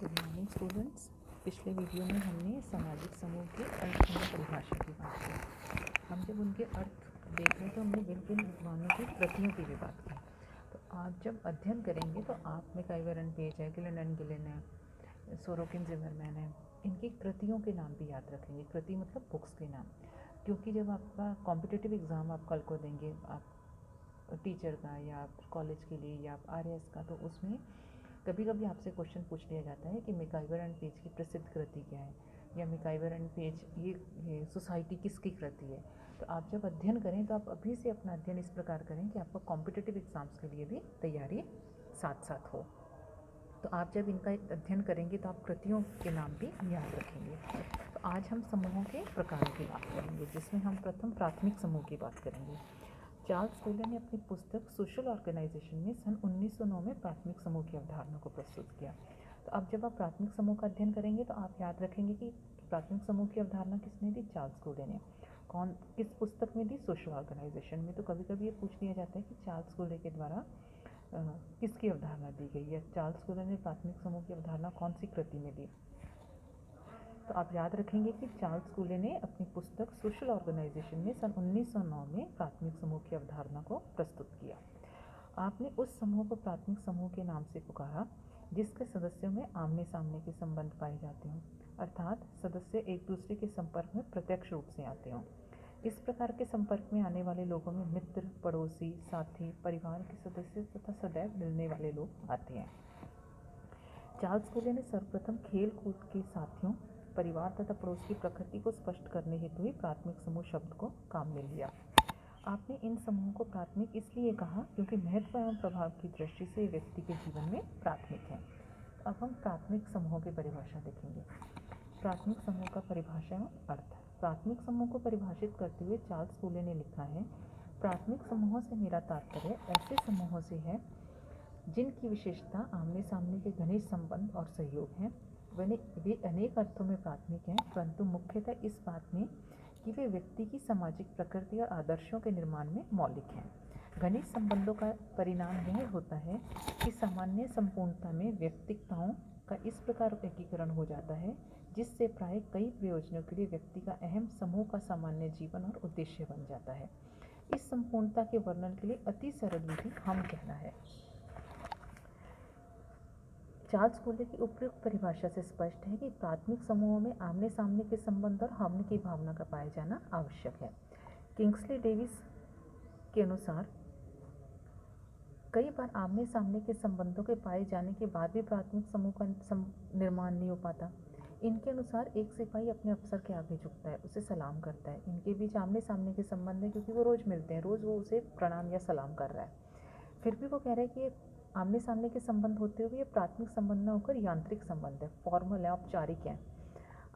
Good morning students. पिछले video में हमने सामाजिक समूह के अर्थपूर्ण परिभाषा की बात की। हम जब उनके अर्थ देख रहे तो हमने विभिन्न विद्वानों की कृतियों की भी बात की। तो आज जब अध्ययन करेंगे तो आप मैकआइवर एंड पेज है, गिलन एंड गिलन है, सोरोकिन जिमरमैन है, इनकी कृतियों के नाम भी याद रखेंगे। कृति मतलब बुक्स के नाम, क्योंकि जब आपका कॉम्पिटिटिव एग्ज़ाम आप कल को देंगे, आप टीचर का या कॉलेज के लिए या आप आरएएस का, तो उसमें कभी कभी आपसे क्वेश्चन पूछ लिया जाता है कि मैकआइवर एंड पेज की प्रसिद्ध कृति क्या है, या मैकआइवर एंड पेज ये सोसाइटी किसकी कृति है। तो आप जब अध्ययन करें तो आप अभी से अपना अध्ययन इस प्रकार करें कि आपका कॉम्पिटिटिव एग्ज़ाम्स के लिए भी तैयारी साथ साथ हो। तो आप जब इनका अध्ययन करेंगे तो आप कृतियों के नाम भी याद रखेंगे। तो आज हम समूहों के प्रकारों की बात करेंगे, जिसमें हम प्रथम प्राथमिक समूह की बात करेंगे। चार्ल्स कूले ने अपनी पुस्तक सोशल ऑर्गेनाइजेशन में सन 1909 में प्राथमिक समूह की अवधारणा को प्रस्तुत किया। तो अब जब आप प्राथमिक समूह का अध्ययन करेंगे तो आप याद रखेंगे कि प्राथमिक समूह की अवधारणा किसने दी? चार्ल्स कूले ने। किस पुस्तक में दी? सोशल ऑर्गेनाइजेशन में। तो कभी कभी ये पूछ लिया जाता है कि चार्ल्स कूले के द्वारा किसकी अवधारणा दी गई है, चार्ल्स कूले ने प्राथमिक समूह की अवधारणा कौन सी कृति में दी। तो आप याद रखेंगे कि चार्ल्स कूले ने अपनी पुस्तक सोशल ऑर्गेनाइजेशन में सन 1909 में प्राथमिक समूह की अवधारणा को प्रस्तुत किया। आपने उस समूह को प्राथमिक समूह के नाम से पुकारा जिसके सदस्यों में आमने सामने के संबंध पाए जाते हों, अर्थात सदस्य एक दूसरे के संपर्क में प्रत्यक्ष रूप से आते हों। इस प्रकार के संपर्क में आने वाले लोगों में मित्र, पड़ोसी, साथी, परिवार के सदस्य तथा सदैव मिलने वाले लोग आते हैं। चार्ल्स कूले ने सर्वप्रथम खेल कूद के साथियों, परिवार तथा पड़ोस की प्रकृति को स्पष्ट करने हेतु ही प्राथमिक समूह शब्द को काम में लिया। आपने इन समूहों को प्राथमिक इसलिए कहा क्योंकि महत्व एवं प्रभाव की दृष्टि से व्यक्ति के जीवन में प्राथमिक है। अब हम प्राथमिक समूहों की परिभाषा देखेंगे। प्राथमिक समूह का परिभाषा एवं अर्थ। प्राथमिक समूह को परिभाषित करते हुए चार्ल्स कूले ने लिखा है, प्राथमिक समूहों से मेरा तात्पर्य ऐसे समूहों से है जिनकी विशेषता आमने सामने के घनिष्ठ संबंध और सहयोग है। वे अनेक अर्थों में प्राथमिक हैं, परंतु मुख्यतः इस बात में कि वे व्यक्ति की सामाजिक प्रकृति और आदर्शों के निर्माण में मौलिक हैं। घनिष्ठ संबंधों का परिणाम यह होता है कि सामान्य संपूर्णता में व्यक्तिगताओं का इस प्रकार एकीकरण हो जाता है जिससे प्राय कई प्रयोजनों के लिए व्यक्ति का अहम समूह का सामान्य जीवन और उद्देश्य बन जाता है। इस संपूर्णता के वर्णन के लिए अति सरल विधि हम कहना है। चार्ल्स कूले की उपयुक्त परिभाषा से स्पष्ट है कि प्राथमिक समूहों में आमने सामने के संबंध और हम की भावना का पाया जाना आवश्यक है। किंग्सले डेविस के अनुसार कई बार आमने सामने के संबंधों के पाए जाने के बाद भी प्राथमिक समूह का निर्माण नहीं हो पाता। इनके अनुसार एक सिपाही अपने अफसर के आगे झुकता है, उसे सलाम करता है। इनके बीच आमने सामने के संबंध है क्योंकि वो रोज़ मिलते हैं, रोज़ वो उसे प्रणाम या सलाम कर रहा है। फिर भी वो कह रहे हैं कि ये आमने सामने के संबंध होते हुए ये प्राथमिक संबंध न होकर यांत्रिक संबंध है, फॉर्मल है, औपचारिक है।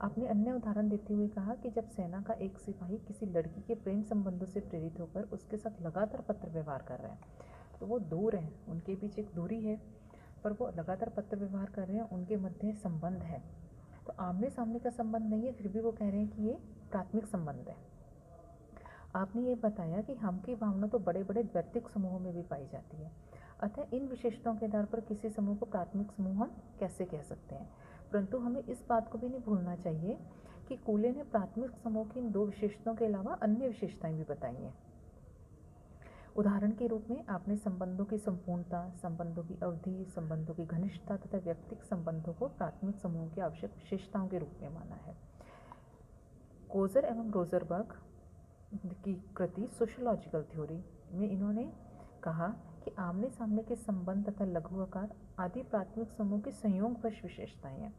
आपने अन्य उदाहरण देते हुए कहा कि जब सेना का एक सिपाही किसी लड़की के प्रेम संबंधों से प्रेरित होकर उसके साथ लगातार पत्र व्यवहार कर रहा है, तो वो दूर हैं, उनके बीच एक दूरी है, पर वो लगातार पत्र व्यवहार कर रहे हैं, उनके मध्य संबंध है। तो आमने सामने का संबंध नहीं है, फिर भी वो कह रहे हैं कि ये प्राथमिक संबंध है। आपने ये बताया कि हम की भावना तो बड़े बड़े द्वैतिक समूहों में भी पाई जाती है, अतः इन विशेषताओं के आधार पर किसी समूह को प्राथमिक समूह हम कैसे कह सकते हैं। परंतु हमें इस बात को भी नहीं भूलना चाहिए कि कूले ने प्राथमिक समूह की इन दो विशेषताओं के अलावा अन्य विशेषताएं भी बताई हैं। उदाहरण के रूप में आपने संबंधों की संपूर्णता, संबंधों की अवधि, संबंधों की घनिष्ठता तथा व्यक्तिगत संबंधों को प्राथमिक समूह की आवश्यक विशेषताओं के रूप में माना है। कोजर एवं रोजरबर्ग की कृति सोशियोलॉजिकल थ्योरी में इन्होंने कहा कि आमने सामने के संबंध तथा लघु आकार आदि प्राथमिक समूह की संयोगवश विशेषताएं हैं।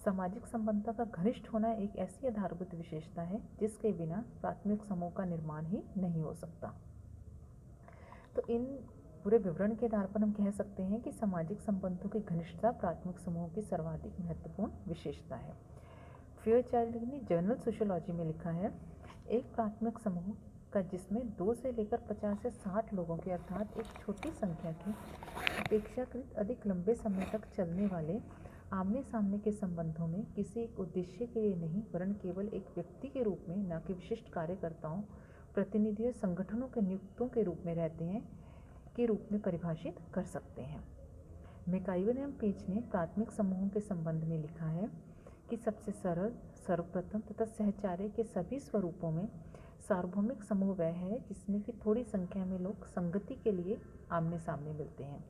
सामाजिक संबंधता का घनिष्ठ होना एक ऐसी आधारभूत विशेषता है जिसके बिना प्राथमिक समूह का निर्माण ही नहीं हो सकता। तो इन पूरे विवरण के आधार पर हम कह सकते हैं कि सामाजिक संबंधों की घनिष्ठता प्राथमिक समूहों की सर्वाधिक महत्वपूर्ण विशेषता है। फेयरचाइल्ड ने जर्नल सोशियोलॉजी में लिखा है, एक प्राथमिक समूह का जिसमें 2 से लेकर 50 से 60 लोगों के अर्थात एक छोटी संख्या के अपेक्षाकृत अधिक लंबे समय तक चलने वाले आमने सामने के संबंधों में किसी एक उद्देश्य के लिए नहीं वरन केवल एक व्यक्ति के रूप में, न कि विशिष्ट कार्यकर्ताओं, प्रतिनिधियों, संगठनों के नियुक्तों के रूप में रहते हैं के रूप में परिभाषित कर सकते हैं। मैकआइवर एवं पेज ने प्राथमिक समूहों के संबंध में लिखा है कि सबसे सरल, सर्वप्रथम तथा सहचार्य के सभी स्वरूपों में सार्वभौमिक समूह वह है जिसमें कि थोड़ी संख्या में लोग संगति के लिए आमने सामने मिलते हैं,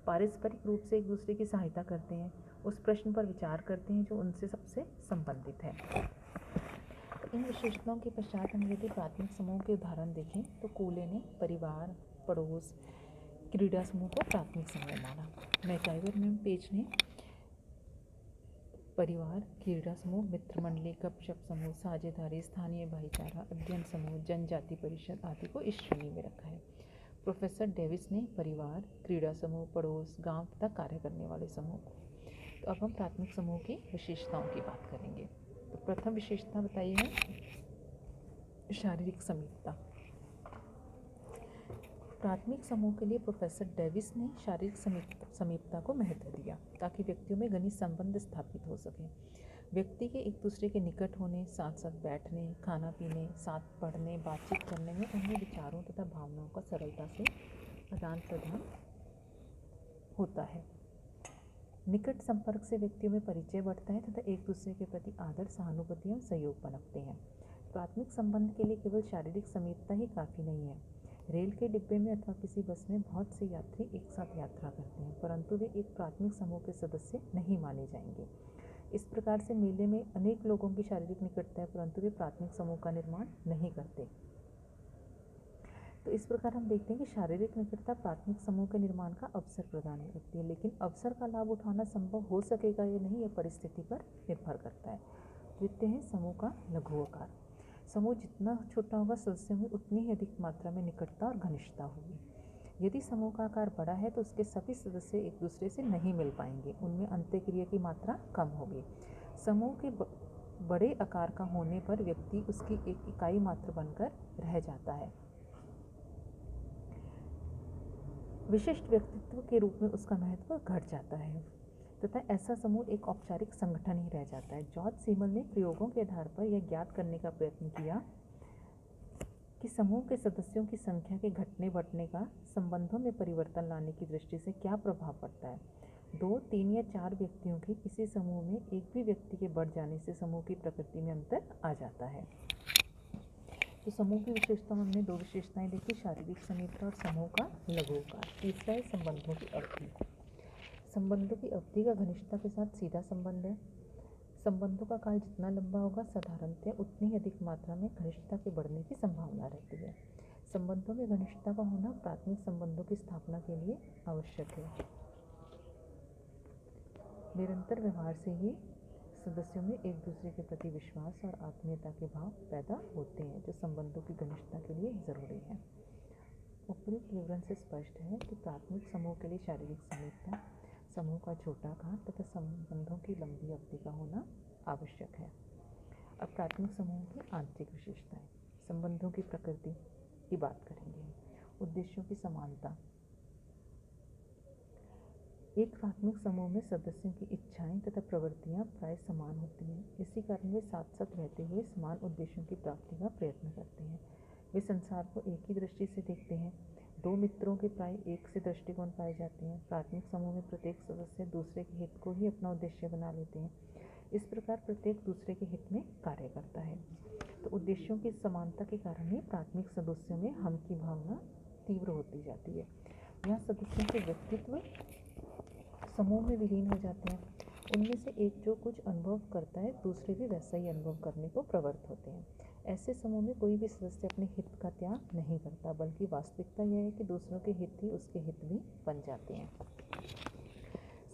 पारस्परिक रूप से एक दूसरे की सहायता करते हैं, उस प्रश्न पर विचार करते हैं जो उनसे सबसे संबंधित है। तो इन विशेषताओं के पश्चात हम यदि प्राथमिक समूह के उदाहरण देखें तो कूले ने परिवार, पड़ोस, क्रीड़ा समूह को प्राथमिक समूह माना। मैकआइवर एवं पेज ने परिवार, क्रीड़ा समूह, मित्र मंडली, गपशप समूह, साझेदारी, स्थानीय भाईचारा, अध्ययन समूह, जनजाति परिषद आदि को इस श्रेणी में रखा है। प्रोफेसर डेविस ने परिवार, क्रीड़ा समूह, पड़ोस, गांव तथा कार्य करने वाले समूह को। तो अब हम प्राथमिक समूह की विशेषताओं की बात करेंगे। तो प्रथम विशेषता बताई है शारीरिक समीपता। प्राथमिक समूह के लिए प्रोफेसर डेविस ने शारीरिक समीपता को महत्व दिया ताकि व्यक्तियों में घनिष्ठ संबंध स्थापित हो सके। व्यक्ति के एक दूसरे के निकट होने, साथ साथ बैठने, खाना पीने, साथ पढ़ने, बातचीत करने में उनमें विचारों तथा भावनाओं का सरलता से आदान प्रदान होता है। निकट संपर्क से व्यक्तियों में परिचय बढ़ता है तथा एक दूसरे के प्रति आदर, सहानुभूति और सहयोग पनपते हैं। प्राथमिक संबंध के लिए केवल शारीरिक समीपता ही काफ़ी नहीं है। रेल के डिब्बे में अथवा किसी बस में बहुत से यात्री एक साथ यात्रा करते हैं, परंतु वे एक प्राथमिक समूह के सदस्य नहीं माने जाएंगे। इस प्रकार से मेले में अनेक लोगों की शारीरिक निकटता है, परंतु वे प्राथमिक समूह का निर्माण नहीं करते। तो इस प्रकार हम देखते हैं कि शारीरिक निकटता प्राथमिक समूह के निर्माण का अवसर प्रदान करती है, लेकिन अवसर का लाभ उठाना संभव हो सकेगा या नहीं, यह परिस्थिति पर निर्भर करता है। द्वितीय है समूह का लघु आकार। समूह जितना छोटा होगा, सदस्यों में उतनी ही अधिक मात्रा में निकटता और घनिष्ठता होगी। यदि समूह का आकार बड़ा है तो उसके सभी सदस्य एक दूसरे से नहीं मिल पाएंगे, उनमें अंतःक्रिया की मात्रा कम होगी। समूह के बड़े आकार का होने पर व्यक्ति उसकी एक इकाई मात्र बनकर रह जाता है। विशिष्ट व्यक्तित्व के रूप में उसका महत्व घट जाता है तथा ऐसा समूह एक औपचारिक संगठन ही रह जाता है। जॉर्ज सीमल ने प्रयोगों के आधार पर यह ज्ञात करने का प्रयत्न किया कि समूह के सदस्यों की संख्या के घटने बढ़ने का संबंधों में परिवर्तन लाने की दृष्टि से क्या प्रभाव पड़ता है। 2, 3 या 4 व्यक्तियों की किसी समूह में एक भी व्यक्ति के बढ़ जाने से समूह की प्रकृति में अंतर आ जाता है। तो समूह की विशेषता में हमने 2 विशेषताएं देखी, शारीरिक समीपता और समूह का लघु आकार। तीसरा है संबंधों की अवधि। संबंधों की अवधि का घनिष्ठता के साथ सीधा संबंध है। संबंधों का काल जितना लंबा होगा, साधारणतः उतनी ही अधिक मात्रा में घनिष्ठता के बढ़ने की संभावना रहती है। संबंधों में घनिष्ठता का होना प्राथमिक संबंधों की स्थापना के लिए आवश्यक है। निरंतर व्यवहार से ही सदस्यों में एक दूसरे के प्रति विश्वास और आत्मीयता के भाव पैदा होते हैं, जो संबंधों की घनिष्ठता के लिए जरूरी है। उपयुक्त विवरण से स्पष्ट है कि प्राथमिक समूह के लिए शारीरिक समीपता, समूह का छोटा आकार तथा संबंधों की लंबी अवधि का होना आवश्यक है। अब प्राथमिक समूह की आंतरिक विशेषताएं। संबंधों की प्रकृति की बात करेंगे। उद्देश्यों की समानता। एक प्राथमिक समूह में सदस्यों की इच्छाएं तथा प्रवृत्तियां प्राय समान होती हैं। इसी कारण वे साथ साथ रहते हुए समान उद्देश्यों की प्राप्ति का प्रयत्न करते हैं। वे संसार को एक ही दृष्टि से देखते हैं। 2 मित्रों के प्राय एक से दृष्टिकोण पाए जाते हैं। प्राथमिक समूह में प्रत्येक सदस्य दूसरे के हित को ही अपना उद्देश्य बना लेते हैं। इस प्रकार प्रत्येक दूसरे के हित में कार्य करता है। तो उद्देश्यों की समानता के कारण ही प्राथमिक सदस्यों में हम की भावना तीव्र होती जाती है। यहाँ सदस्यों के व्यक्तित्व समूह में विलीन हो जाते हैं। उनमें से एक जो कुछ अनुभव करता है, दूसरे भी वैसा ही अनुभव करने को प्रवृत्त होते हैं। ऐसे समूह में कोई भी सदस्य अपने हित का त्याग नहीं करता, बल्कि वास्तविकता यह है कि दूसरों के हित ही उसके हित भी बन जाते हैं।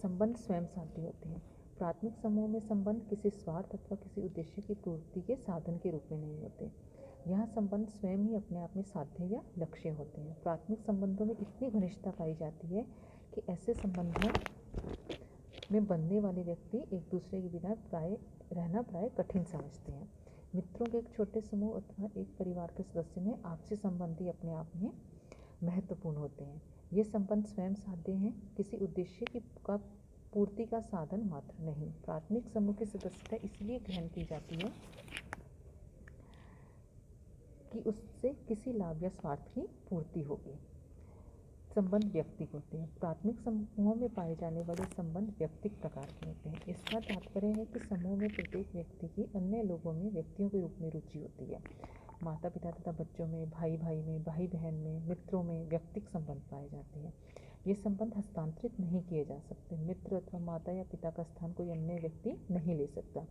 संबंध स्वयं साध्य होते हैं। प्राथमिक समूह में संबंध किसी स्वार्थ अथवा किसी उद्देश्य की पूर्ति के साधन के रूप में नहीं होते। यहाँ संबंध स्वयं ही अपने आप में साध्य या लक्ष्य होते हैं। प्राथमिक संबंधों में इतनी घनिष्ठता पाई जाती है कि ऐसे संबंधों में बनने वाले व्यक्ति एक दूसरे के बिना रहना प्राय कठिन समझते हैं। मित्रों के एक छोटे समूह अथवा एक परिवार के सदस्य में आपसी संबंध ही अपने आप में महत्वपूर्ण होते हैं। ये संबंध स्वयं साध्य हैं, किसी उद्देश्य की पूर्ति का साधन मात्र नहीं। प्राथमिक समूह की सदस्यता इसलिए ग्रहण की जाती है कि उससे किसी लाभ या स्वार्थ की पूर्ति होगी। संबंध व्यक्तिक होते हैं। प्राथमिक समूहों में पाए जाने वाले संबंध व्यक्तिक प्रकार के होते हैं। इसका तात्पर्य है कि समूह में प्रत्येक व्यक्ति की अन्य लोगों में व्यक्तियों के रूप में रुचि होती है। माता पिता तथा बच्चों में, भाई भाई में, भाई बहन में, मित्रों में व्यक्तिक संबंध पाए जाते हैं। ये संबंध हस्तांतरित नहीं किए जा सकते। मित्र अथवा माता या पिता का स्थान कोई अन्य व्यक्ति नहीं ले सकता।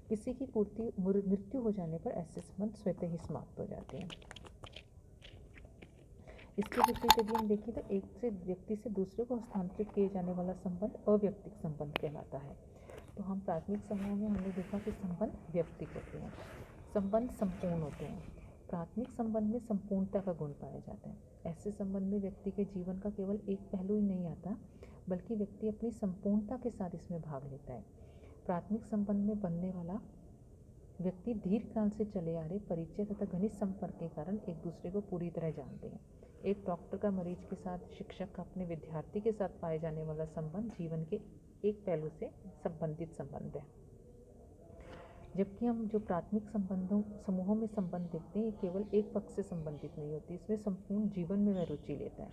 किसी की मृत्यु हो जाने पर ऐसे संबंध स्वतः ही समाप्त हो जाते हैं। इसके विपरीत यदि हम देखें तो एक से व्यक्ति से दूसरे को हस्तांतरित किए जाने वाला संबंध अव्यक्तिक संबंध कहलाता है। तो हम प्राथमिक समूह में हमने देखा कि संबंध व्यक्तिक होते हैं, संबंध संपूर्ण होते हैं। प्राथमिक संबंध में संपूर्णता का गुण पाया जाता है। ऐसे संबंध में व्यक्ति के जीवन का केवल एक पहलू ही नहीं आता, बल्कि व्यक्ति अपनी संपूर्णता के साथ इसमें भाग लेता है। प्राथमिक संबंध में बनने वाला व्यक्ति दीर्घकाल से चले आ रहे परिचय तथा घनिष्ठ संपर्क के कारण एक दूसरे को पूरी तरह जानते हैं। एक डॉक्टर का मरीज के साथ, शिक्षक का अपने विद्यार्थी के साथ पाए जाने वाला संबंध जीवन के एक पहलू से संबंधित संबंध है। जबकि हम जो प्राथमिक समूहों में संबंध देखते हैं, ये केवल एक पक्ष से संबंधित नहीं होती, इसमें संपूर्ण जीवन में वह रुचि लेता है।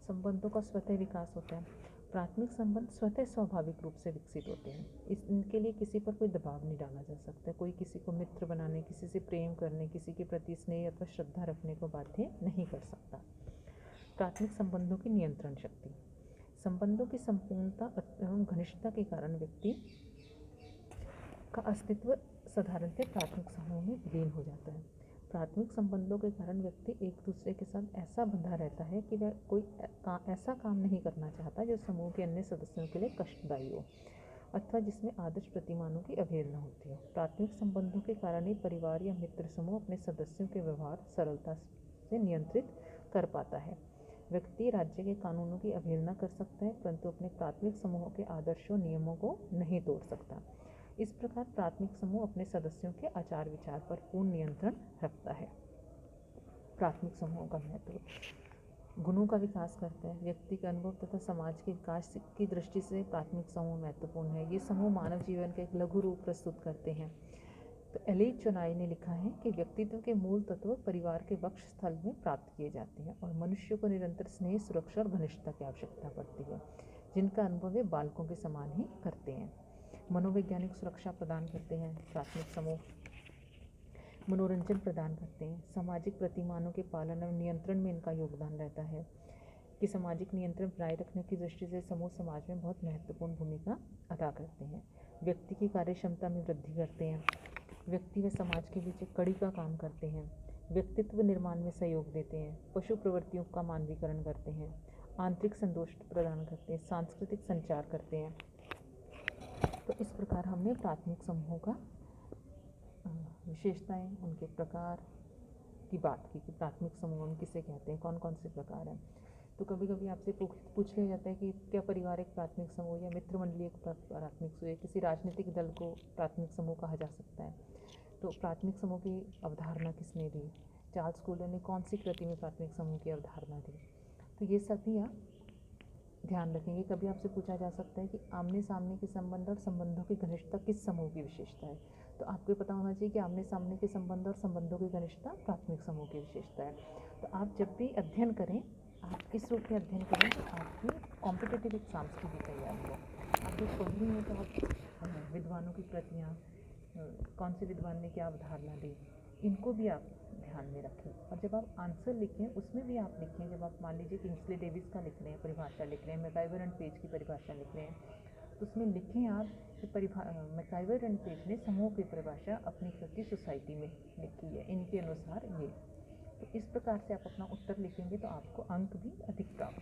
संबंधों का स्वतः विकास होता है। प्राथमिक संबंध स्वतः स्वाभाविक रूप से विकसित होते हैं। इनके लिए किसी पर कोई दबाव नहीं डाला जा सकता। कोई किसी को मित्र बनाने, किसी से प्रेम करने, किसी के प्रति स्नेह अथवा श्रद्धा रखने को बाध्य नहीं कर सकता। प्राथमिक संबंधों की नियंत्रण शक्ति। संबंधों की संपूर्णता एवं घनिष्ठता के कारण व्यक्ति का अस्तित्व साधारणतः प्राथमिक समूह में विलीन हो जाता है। प्राथमिक संबंधों के कारण व्यक्ति एक दूसरे के साथ ऐसा बंधा रहता है कि वह कोई ऐसा काम नहीं करना चाहता जो समूह के अन्य सदस्यों के लिए कष्टदायी हो अथवा जिसमें आदर्श प्रतिमानों की अवहेलना होती है। प्राथमिक संबंधों के कारण ही परिवार या मित्र समूह अपने सदस्यों के व्यवहार सरलता से नियंत्रित कर पाता है। व्यक्ति राज्य के कानूनों की अवहेलना कर सकता है, परंतु अपने प्राथमिक समूहों के आदर्शों नियमों को नहीं तोड़ सकता। इस प्रकार प्राथमिक समूह अपने सदस्यों के आचार विचार पर पूर्ण नियंत्रण रखता है। प्राथमिक समूहों का महत्व। गुणों का विकास करता है। व्यक्ति के अनुभव तथा समाज के विकास की दृष्टि से प्राथमिक समूह महत्वपूर्ण है। ये समूह मानव जीवन का एक लघु रूप प्रस्तुत करते हैं। तो एलिज चौनाई ने लिखा है कि व्यक्तित्व के मूल तत्व परिवार के वक्ष स्थल में प्राप्त किए जाते हैं और मनुष्य को निरंतर स्नेह, सुरक्षा और घनिष्ठता की आवश्यकता पड़ती है, जिनका अनुभव वे बालकों के समान ही करते हैं। मनोवैज्ञानिक सुरक्षा प्रदान करते हैं। प्राथमिक समूह मनोरंजन प्रदान करते हैं। सामाजिक प्रतिमानों के पालन और नियंत्रण में इनका योगदान रहता है कि सामाजिक नियंत्रण बनाए रखने की दृष्टि से समूह समाज में बहुत महत्वपूर्ण भूमिका अदा करते हैं। व्यक्ति की कार्य क्षमता में वृद्धि करते हैं। व्यक्ति व समाज के बीच एक कड़ी का काम करते हैं। व्यक्तित्व निर्माण में सहयोग देते हैं। पशु प्रवृत्तियों का मानवीकरण करते हैं। आंतरिक संतोष प्रदान करते हैं। सांस्कृतिक संचार करते हैं। तो इस प्रकार हमने प्राथमिक समूहों का विशेषताएं, उनके प्रकार की बात की कि प्राथमिक समूह हम किसे कहते हैं, कौन कौन से प्रकार हैं। तो कभी कभी आपसे पूछ लिया जाता है कि क्या परिवार एक प्राथमिक समूह या मित्र मंडली एक प्राथमिक समूह, किसी राजनीतिक दल को प्राथमिक समूह कहा जा सकता है। तो प्राथमिक समूह की अवधारणा किसने दी, चार्ल्स कूलर ने कौन सी कृति में प्राथमिक समूह की अवधारणा दी। तो ये सभी आप ध्यान रखेंगे। कभी आपसे पूछा जा सकता है कि आमने सामने के संबंध और संबंधों की घनिष्ठता किस समूह की विशेषता है। तो आपको पता होना चाहिए कि आमने सामने के संबंध और संबंधों की घनिष्ठता प्राथमिक समूह की विशेषता है। तो आप जब भी अध्ययन करें, आप किस रूप में अध्ययन करें, तो आपकी कॉम्पिटिटिव एग्जाम्स की भी तैयारी हो। आप जो पढ़ रही हैं तो आप विद्वानों की कृतियाँ, कौन से विद्वान ने क्या अवधारणा दी, इनको भी आप ध्यान में रखें। और जब आप आंसर लिखें उसमें भी आप लिखें, जब आप मान लीजिए किंग्सले डेविस का लिख रहे हैं, परिभाषा लिख रहे हैं, मैकाइवर एंड पेज की परिभाषा लिख रहे हैं, तो उसमें लिखें आप कि मैकाइवर एंड पेज ने समूह की परिभाषा अपनी कृति सोसाइटी में लिखी है, इनके अनुसार ये। तो इस प्रकार से आप अपना उत्तर लिखेंगे तो आपको अंक भी अधिक प्राप्त